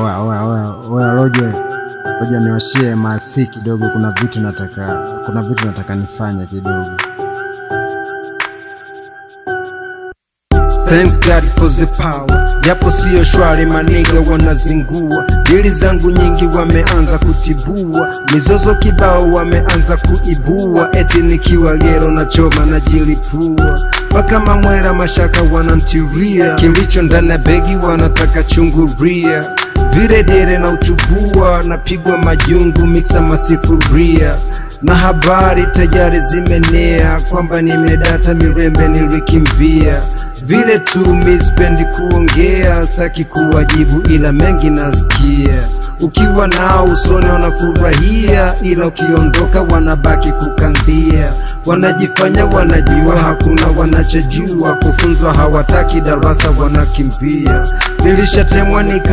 Oya Roja niwashie masi kidogo, kuna vitu nataka nifanye kidogo. Thanks God for the power. Japo siyo shwari maniga wanazingua. Dili zangu nyingi wameanza kutibua. Mizozo kibao wameanza kuibua. Eti nikiwa gero na choma na jilipua. Paka mamwera mashaka wanantiria. Kilicho ndani begi wanataka chunguria. Vire dire na uchubua. Napigwa majungu mixa masifuria. Na habari tayari zimenea kwamba nimedata mirembe nilikimbia. Vile tu mispendi kuongea, sitaki kuwajibu ila mengi nasikia. Ukiwa nao usoni wanafurahia, ila ukiondoka wanabaki kukandia. Wanajifanya wanajua, hakuna wanachojua. Kufunzwa hawataki, darasa wanakimbia. Nilishatemwa nika